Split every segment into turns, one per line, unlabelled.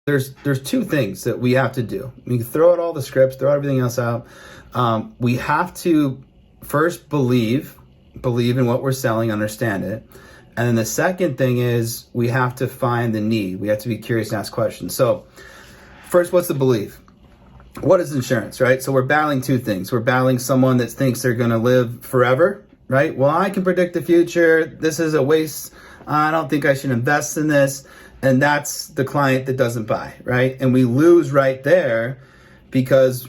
There's two things that we have to do. We can throw out all the scripts, throw everything else out. We have to first believe in what we're selling, understand it. And then the second thing is we have to find the need. We have to be curious and ask questions. So first, what's the belief? What is insurance, right? So we're battling two things. We're battling someone that thinks they're going to live forever, right? Well, I can predict the future. This is a waste. I don't think I should invest in this. And that's the client that doesn't buy, right? And we lose right there because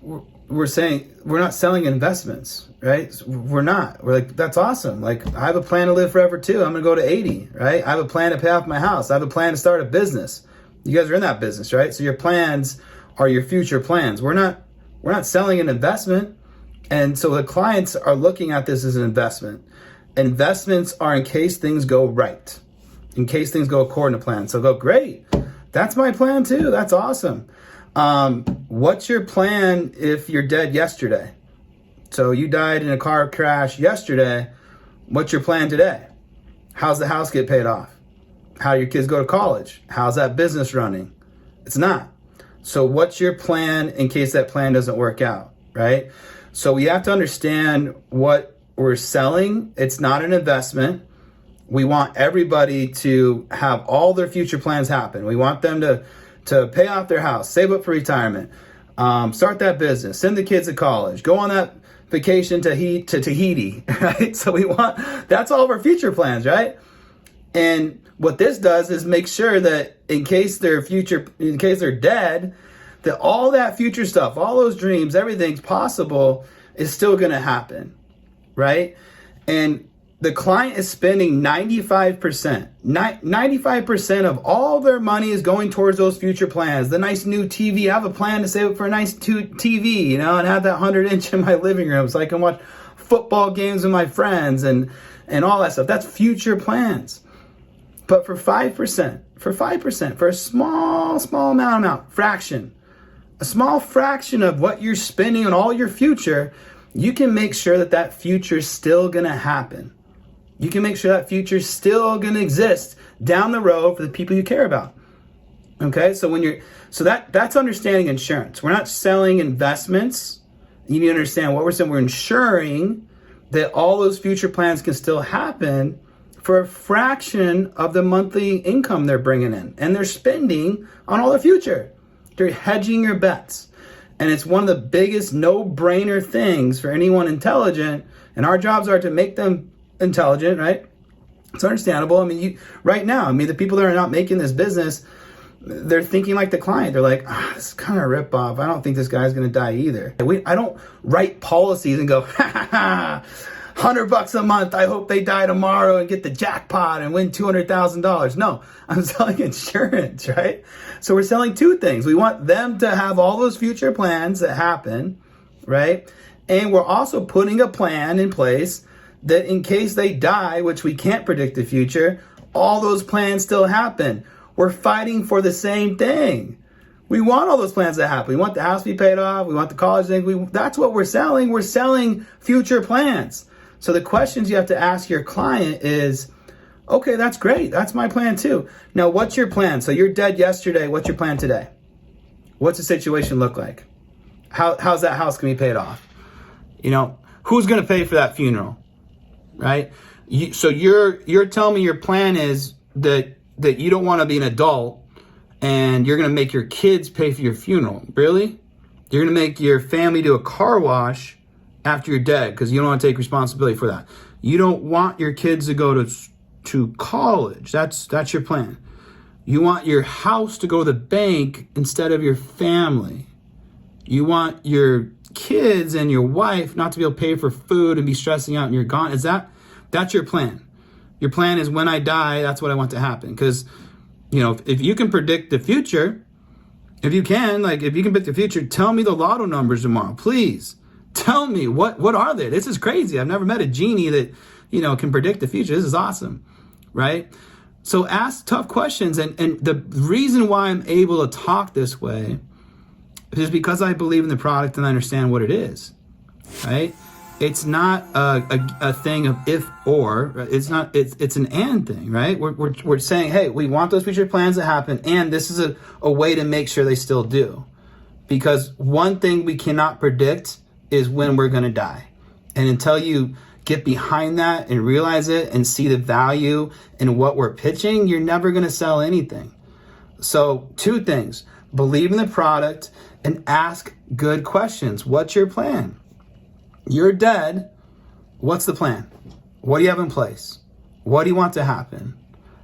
we're saying we're not selling investments, right? We're not. We're like, that's awesome. Like, I have a plan to live forever too. I'm going to go to 80, right? I have a plan to pay off my house. I have a plan to start a business. You guys are in that business, right? So your plans are your future plans. We're not selling an investment. And so the clients are looking at this as an investment. Investments are in case things go right, in case things go according to plan. So go, great. That's my plan too. That's awesome. What's your plan if you're dead yesterday? So you died in a car crash yesterday. What's your plan today? How's the house get paid off? How do your kids go to college? How's that business running? It's not. So what's your plan in case that plan doesn't work out, right? So we have to understand what we're selling. It's not an investment. We want everybody to have all their future plans happen. We want them to pay off their house, save up for retirement, start that business, send the kids to college, go on that vacation to Tahiti, right? So that's all of our future plans, right? And what this does is make sure that in case they're dead, that all that future stuff, all those dreams, everything's possible is still going to happen, right? And the client is spending 95% of all their money is going towards those future plans. The nice new TV. I have a plan to save up for a nice TV, and have that 100-inch in my living room so I can watch football games with my friends and all that stuff. That's future plans. But for 5%, for a small amount, fraction, a small fraction of what you're spending on all your future, you can make sure that future is still going to happen. You can make sure that future is still going to exist down the road for the people you care about. Okay, so that's understanding insurance. We're not selling investments. You need to understand what we're saying. We're ensuring that all those future plans can still happen for a fraction of the monthly income they're bringing in, and they're spending on all the future. They're hedging your bets. And it's one of the biggest no-brainer things for anyone intelligent. And our jobs are to make them intelligent, right? It's understandable. Right now, the people that are not making this business, they're thinking like the client. They're like, this is kind of a ripoff. I don't think this guy's going to die either. I don't write policies and go, $100 a month. I hope they die tomorrow and get the jackpot and win $200,000. No, I'm selling insurance, right? So we're selling two things. We want them to have all those future plans that happen, right? And we're also putting a plan in place that in case they die, which we can't predict the future, all those plans still happen. We're fighting for the same thing. We want all those plans to happen. We want the house to be paid off. We want the college thing. That's what we're selling. We're selling future plans. So the questions you have to ask your client is, okay, that's great. That's my plan too. Now, what's your plan? So you're dead yesterday. What's your plan today? What's the situation look like? How's that house going to be paid off? Who's going to pay for that funeral, right? So you're telling me your plan is that you don't want to be an adult and you're going to make your kids pay for your funeral. Really? You're going to make your family do a car wash after you're dead because you don't want to take responsibility for that. You don't want your kids to go to college. That's your plan. You want your house to go to the bank instead of your family. You want your kids and your wife not to be able to pay for food and be stressing out and you're gone. That's your plan. Your plan is when I die, that's what I want to happen. Because, if you can predict the future, if you can predict the future, tell me the lotto numbers tomorrow, please. Tell me, what are they? This is crazy. I've never met a genie that, can predict the future. This is awesome, right? So ask tough questions. And the reason why I'm able to talk this way is because I believe in the product and I understand what it is, right? It's not a thing of if or. It's not. It's an and thing, right? We're saying, hey, we want those future plans to happen, and this is a way to make sure they still do. Because one thing we cannot predict is when we're going to die, and until you get behind that and realize it and see the value in what we're pitching, you're never going to sell anything. So 2 things: believe in the product and ask good questions. What's your plan? You're dead. What's the plan? What do you have in place? What do you want to happen?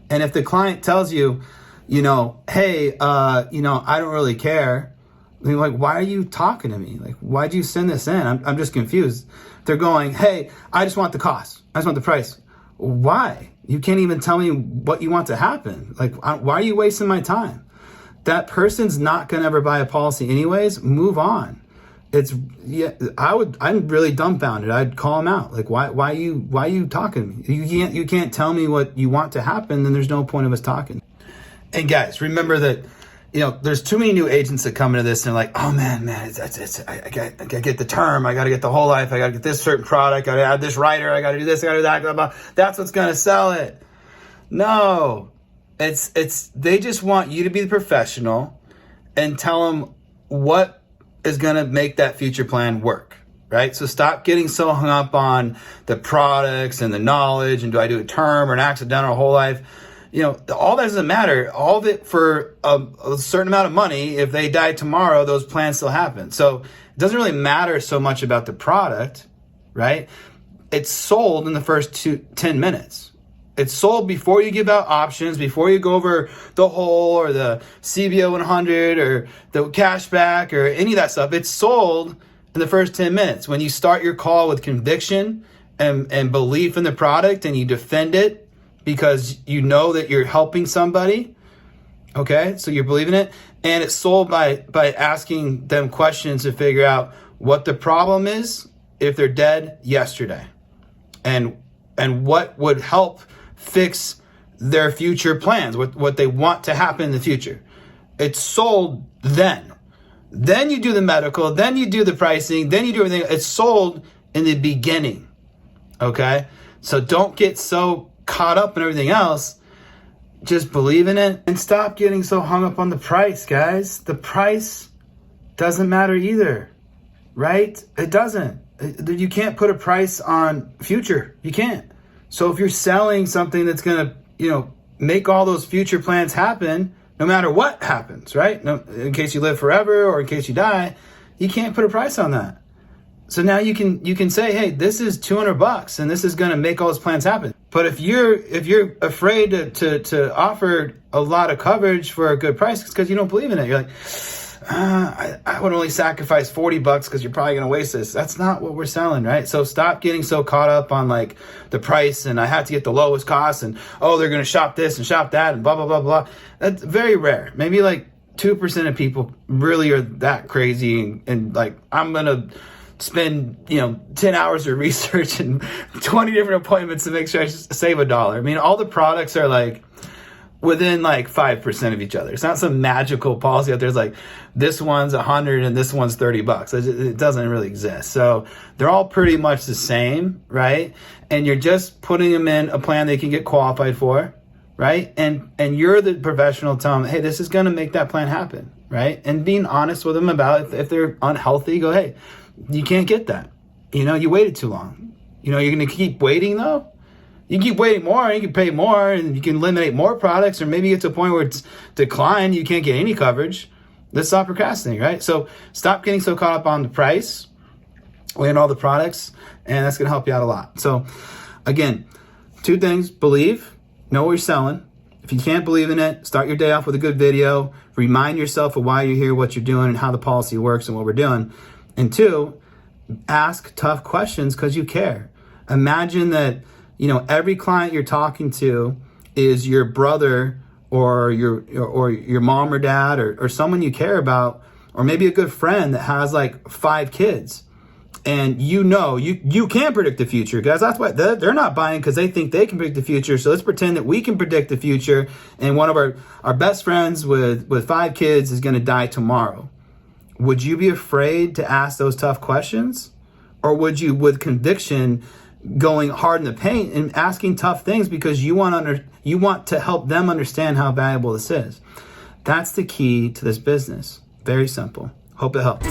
And if the client tells you, hey, I don't really care. I mean, like, why are you talking to me? Like, why'd you send this in? I'm just confused. They're going, hey, I just want the cost. I just want the price. Why? You can't even tell me what you want to happen. Like, why are you wasting my time? That person's not going to ever buy a policy anyways. Move on. I'm really dumbfounded. I'd call him out. Like, why are you talking to me? You can't tell me what you want to happen, then there's no point of us talking. And guys, remember that, there's too many new agents that come into this and they're like, oh man, I gotta get the term, I gotta get the whole life, I gotta get this certain product, I gotta add this writer, I gotta do this, I gotta do that, blah, blah. That's what's gonna sell it. No, they just want you to be the professional and tell them what is going to make that future plan work, right? So stop getting so hung up on the products and the knowledge and do I do a term or an accidental or whole life? All that doesn't matter. All of it for a certain amount of money. If they die tomorrow, those plans still happen. So it doesn't really matter so much about the product, right? It's sold in the first 10 minutes. It's sold before you give out options, before you go over the whole or the CBO 100 or the cashback or any of that stuff. It's sold in the first 10 minutes. When you start your call with conviction and belief in the product and you defend it because you know that you're helping somebody, okay? So you're believing it. And it's sold by asking them questions to figure out what the problem is if they're dead yesterday and what would help fix their future plans, what they want to happen in the future. It's sold then. Then you do the medical, then you do the pricing, then you do everything. It's sold in the beginning, okay? So don't get so caught up in everything else. Just believe in it and stop getting so hung up on the price, guys. The price doesn't matter either, right? It doesn't. You can't put a price on future. You can't. So if you're selling something that's going to, make all those future plans happen, no matter what happens, right? No, in case you live forever or in case you die, you can't put a price on that. So now you can say, hey, this is $200 and this is going to make all those plans happen. But if you're afraid to offer a lot of coverage for a good price because you don't believe in it, you're like, I would only sacrifice $40 because you're probably going to waste this. That's not what we're selling, right? So stop getting so caught up on like the price and I had to get the lowest cost and, they're going to shop this and shop that and blah, blah, blah, blah. That's very rare. Maybe like 2% of people really are that crazy and like, I'm going to spend, 10 hours of research and 20 different appointments to make sure I save $1. I mean, all the products are like, within like 5% of each other. It's not some magical policy out there. It's like this one's 100 and this one's $30. It doesn't really exist. So they're all pretty much the same, right? And you're just putting them in a plan they can get qualified for, right? And you're the professional telling them, hey, this is going to make that plan happen, right? And being honest with them about if they're unhealthy, go, hey, you can't get that. You waited too long. You're going to keep waiting though? You can keep waiting more, you can pay more, and you can eliminate more products, or maybe it's a point where it's declined, you can't get any coverage. Let's stop procrastinating, right? So stop getting so caught up on the price, weighing all the products, and that's going to help you out a lot. So again, 2 things: believe, know what you're selling. If you can't believe in it, start your day off with a good video. Remind yourself of why you're here, what you're doing, and how the policy works and what we're doing. And 2, ask tough questions because you care. Imagine that every client you're talking to is your brother or your mom or dad or someone you care about, or maybe a good friend that has like 5 kids. And you can predict the future, guys. That's why they're not buying, because they think they can predict the future. So let's pretend that we can predict the future, and one of our best friends with 5 kids is going to die tomorrow. Would you be afraid to ask those tough questions? Or would you, with conviction, going hard in the paint and asking tough things because you want to help them understand how valuable this is? That's the key to this business. Very simple. Hope it helped.